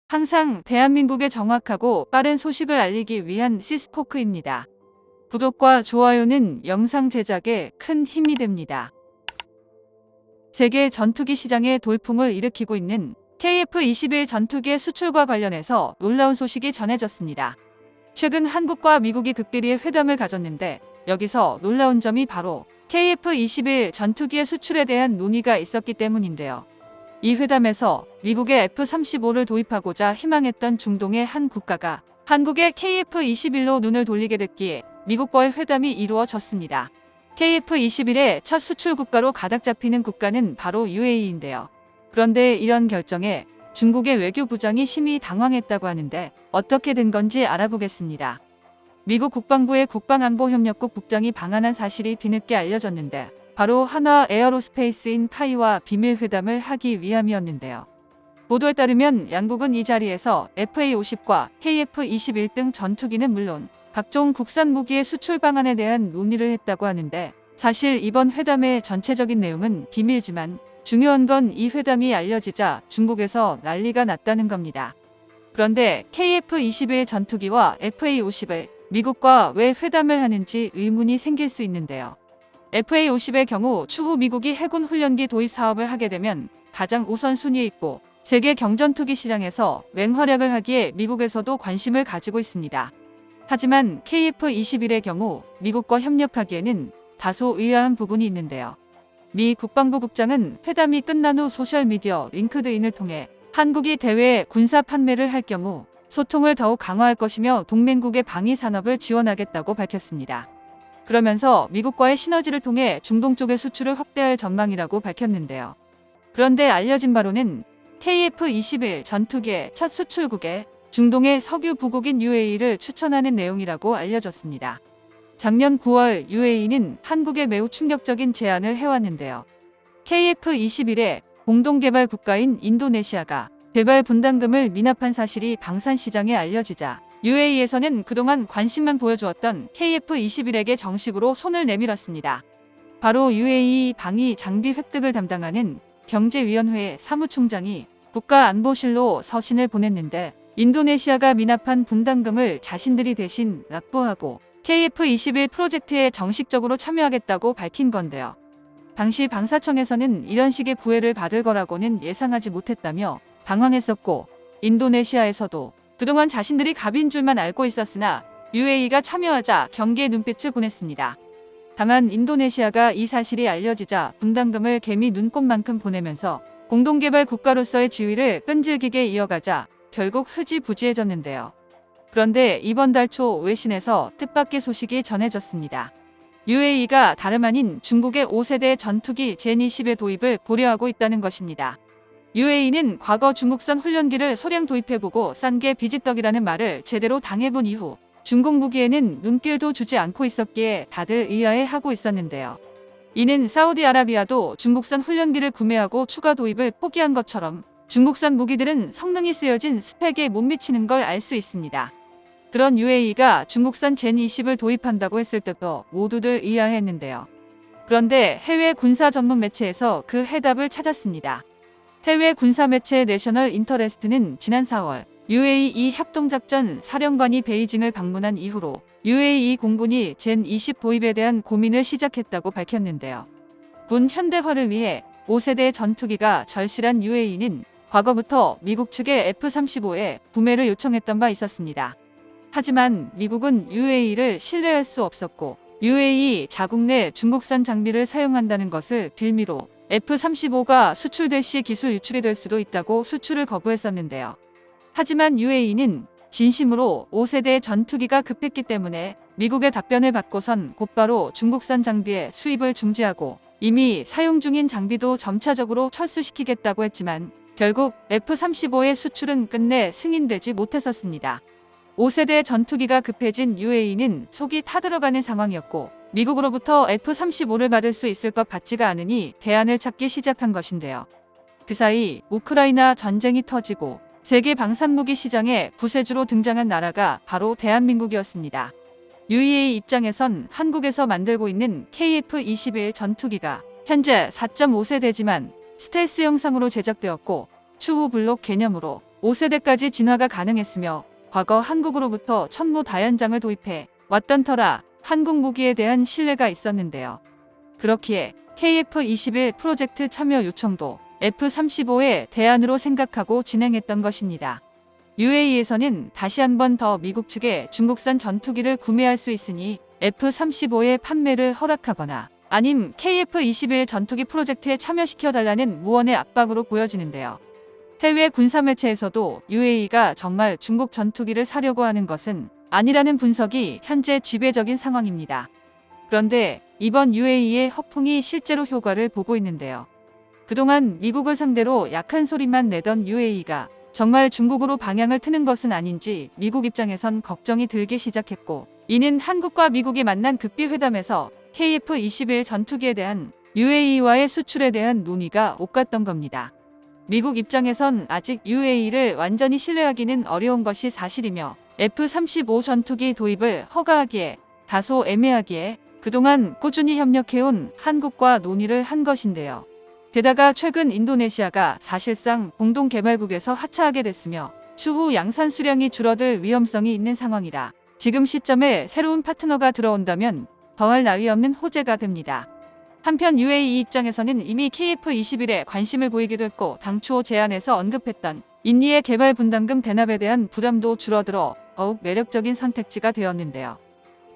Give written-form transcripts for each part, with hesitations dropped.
항상 대한민국의 정확하고 빠른 소식을 알리기 위한 시스코크입니다. 구독과 좋아요는 영상 제작에 큰 힘이 됩니다. 세계 전투기 시장에 돌풍을 일으키고 있는 KF-21 전투기의 수출과 관련해서 놀라운 소식이 전해졌습니다. 최근 한국과 미국이 극비리의 회담을 가졌는데 여기서 놀라운 점이 바로 KF-21 전투기의 수출에 대한 논의가 있었기 때문인데요. 이 회담에서 미국의 F-35를 도입하고자 희망했던 중동의 한 국가가 한국의 KF-21로 눈을 돌리게 됐기에 미국과의 회담이 이루어졌습니다. KF-21의 첫 수출 국가로 가닥 잡히는 국가는 바로 UAE인데요. 그런데 이런 결정에 중국의 외교부장이 심히 당황했다고 하는데 어떻게 된 건지 알아보겠습니다. 미국 국방부의 국방안보협력국 국장이 방한한 사실이 뒤늦게 알려졌는데 바로 한화 에어로스페이스인 카이와 비밀회담을 하기 위함이었는데요. 보도에 따르면 양국은 이 자리에서 FA-50과 KF-21 등 전투기는 물론 각종 국산 무기의 수출 방안에 대한 논의를 했다고 하는데 사실 이번 회담의 전체적인 내용은 비밀지만 중요한 건 이 회담이 알려지자 중국에서 난리가 났다는 겁니다. 그런데 KF-21 전투기와 FA-50을 미국과 왜 회담을 하는지 의문이 생길 수 있는데요. FA-50의 경우 추후 미국이 해군 훈련기 도입 사업을 하게 되면 가장 우선순위에 있고 세계 경전투기 시장에서 맹활약을 하기에 미국에서도 관심을 가지고 있습니다. 하지만 KF-21의 경우 미국과 협력하기에는 다소 의아한 부분이 있는데요. 미 국방부 국장은 회담이 끝난 후 소셜미디어 링크드인을 통해 한국이 대외에 군사 판매를 할 경우 소통을 더욱 강화할 것이며 동맹국의 방위 산업을 지원하겠다고 밝혔습니다. 그러면서 미국과의 시너지를 통해 중동 쪽의 수출을 확대할 전망이라고 밝혔는데요. 그런데 알려진 바로는 KF-21 전투기의 첫 수출국에 중동의 석유 부국인 UAE를 추천하는 내용이라고 알려졌습니다. 작년 9월 UAE는 한국에 매우 충격적인 제안을 해왔는데요. KF-21의 공동개발 국가인 인도네시아가 개발 분담금을 미납한 사실이 방산 시장에 알려지자 UAE에서는 그동안 관심만 보여주었던 KF-21에게 정식으로 손을 내밀었습니다. 바로 UAE 방위 장비 획득을 담당하는 경제위원회 사무총장이 국가안보실로 서신을 보냈는데 인도네시아가 미납한 분담금을 자신들이 대신 납부하고 KF-21 프로젝트에 정식적으로 참여하겠다고 밝힌 건데요. 당시 방사청에서는 이런 식의 구애를 받을 거라고는 예상하지 못했다며 당황했었고 인도네시아에서도 그동안 자신들이 갑인 줄만 알고 있었으나 UAE가 참여하자 경계의 눈빛을 보냈습니다. 다만 인도네시아가 이 사실이 알려지자 분담금을 개미 눈곱만큼 보내면서 공동개발 국가로서의 지위를 끈질기게 이어가자 결국 흐지부지해졌는데요. 그런데 이번 달 초 외신에서 뜻밖의 소식이 전해졌습니다. UAE가 다름 아닌 중국의 5세대 전투기 젠20의 도입을 고려하고 있다는 것입니다. UAE는 과거 중국산 훈련기를 소량 도입해보고 싼 게 비지떡이라는 말을 제대로 당해본 이후 중국 무기에는 눈길도 주지 않고 있었기에 다들 의아해하고 있었는데요. 이는 사우디아라비아도 중국산 훈련기를 구매하고 추가 도입을 포기한 것처럼 중국산 무기들은 성능이 쓰여진 스펙에 못 미치는 걸 알 수 있습니다. 그런 UAE가 중국산 젠20을 도입한다고 했을 때도 모두들 의아해했는데요. 그런데 해외 군사 전문 매체에서 그 해답을 찾았습니다. 해외 군사 매체 내셔널 인터레스트는 지난 4월 UAE 협동작전 사령관이 베이징을 방문한 이후로 UAE 공군이 젠20 도입에 대한 고민을 시작했다고 밝혔는데요. 군 현대화를 위해 5세대 전투기가 절실한 UAE는 과거부터 미국 측에 F-35의 구매를 요청했던 바 있었습니다. 하지만 미국은 UAE를 신뢰할 수 없었고 UAE 자국 내 중국산 장비를 사용한다는 것을 빌미로 F-35가 수출될 시 기술 유출이 될 수도 있다고 수출을 거부했었는데요. 하지만 UAE는 진심으로 5세대 전투기가 급했기 때문에 미국의 답변을 받고선 곧바로 중국산 장비의 수입을 중지하고 이미 사용 중인 장비도 점차적으로 철수시키겠다고 했지만 결국 F-35의 수출은 끝내 승인되지 못했었습니다. 5세대 전투기가 급해진 UAE는 속이 타들어가는 상황이었고 미국으로부터 F-35를 받을 수 있을 것 같지가 않으니 대안을 찾기 시작한 것인데요. 그 사이 우크라이나 전쟁이 터지고 세계 방산무기 시장에 부세주로 등장한 나라가 바로 대한민국이었습니다. UAE 입장에선 한국에서 만들고 있는 KF-21 전투기가 현재 4.5세대지만 스텔스 형상으로 제작되었고 추후 블록 개념으로 5세대까지 진화가 가능했으며 과거 한국으로부터 천무다연장을 도입해 왔던 터라 한국 무기에 대한 신뢰가 있었는데요. 그렇기에 KF-21 프로젝트 참여 요청도 F-35의 대안으로 생각하고 진행했던 것입니다. UAE에서는 다시 한 번 더 미국 측에 중국산 전투기를 구매할 수 있으니 F-35의 판매를 허락하거나 아님 KF-21 전투기 프로젝트에 참여시켜달라는 무언의 압박으로 보여지는데요. 해외 군사매체에서도 UAE가 정말 중국 전투기를 사려고 하는 것은 아니라는 분석이 현재 지배적인 상황입니다. 그런데 이번 UAE의 허풍이 실제로 효과를 보고 있는데요. 그동안 미국을 상대로 약한 소리만 내던 UAE가 정말 중국으로 방향을 트는 것은 아닌지 미국 입장에선 걱정이 들기 시작했고, 이는 한국과 미국이 만난 극비회담에서 KF-21 전투기에 대한 UAE와의 수출에 대한 논의가 오갔던 겁니다. 미국 입장에선 아직 UAE를 완전히 신뢰하기는 어려운 것이 사실이며 F-35 전투기 도입을 허가하기에 다소 애매하기에 그동안 꾸준히 협력해온 한국과 논의를 한 것인데요. 게다가 최근 인도네시아가 사실상 공동개발국에서 하차하게 됐으며 추후 양산 수량이 줄어들 위험성이 있는 상황이라 지금 시점에 새로운 파트너가 들어온다면 더할 나위 없는 호재가 됩니다. 한편 UAE 입장에서는 이미 KF-21에 관심을 보이기도 했고 당초 제안에서 언급했던 인니의 개발 분담금 대납에 대한 부담도 줄어들어 더욱 매력적인 선택지가 되었는데요.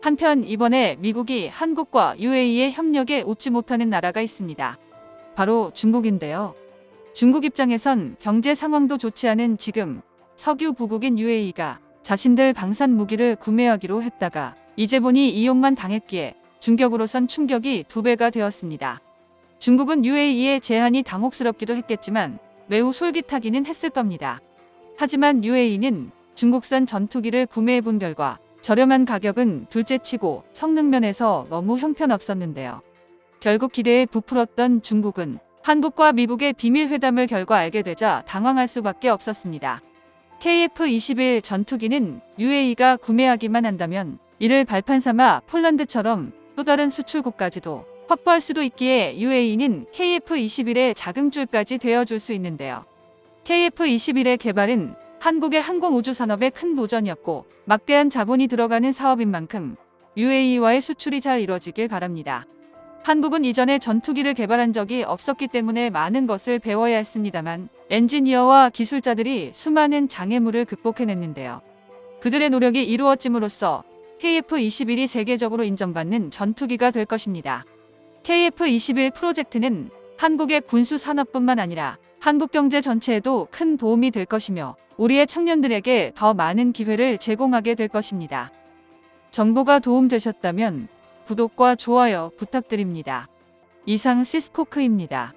한편 이번에 미국이 한국과 UAE의 협력에 웃지 못하는 나라가 있습니다. 바로 중국인데요. 중국 입장에선 경제 상황도 좋지 않은 지금 석유 부국인 UAE가 자신들 방산 무기를 구매하기로 했다가 이제 보니 이용만 당했기에 중격으로선 충격이 2배가 되었습니다. 중국은 UAE의 제한이 당혹스럽기도 했겠지만 매우 솔깃하기는 했을 겁니다. 하지만 UAE는 중국산 전투기를 구매해본 결과 저렴한 가격은 둘째치고 성능 면에서 너무 형편없었는데요. 결국 기대에 부풀었던 중국은 한국과 미국의 비밀 회담을 결과 알게 되자 당황할 수밖에 없었습니다. KF-21 전투기는 UAE가 구매하기만 한다면 이를 발판 삼아 폴란드처럼 또 다른 수출국까지도 확보할 수도 있기에 UAE는 KF-21의 자금줄까지 되어줄 수 있는데요. KF-21의 개발은 한국의 항공우주 산업의 큰 도전이었고 막대한 자본이 들어가는 사업인 만큼 UAE와의 수출이 잘 이뤄지길 바랍니다. 한국은 이전에 전투기를 개발한 적이 없었기 때문에 많은 것을 배워야 했습니다만 엔지니어와 기술자들이 수많은 장애물을 극복해냈는데요. 그들의 노력이 이루어짐으로써 KF-21이 세계적으로 인정받는 전투기가 될 것입니다. KF-21 프로젝트는 한국의 군수 산업뿐만 아니라 한국 경제 전체에도 큰 도움이 될 것이며 우리의 청년들에게 더 많은 기회를 제공하게 될 것입니다. 정보가 도움되셨다면 구독과 좋아요 부탁드립니다. 이상 시스코크입니다.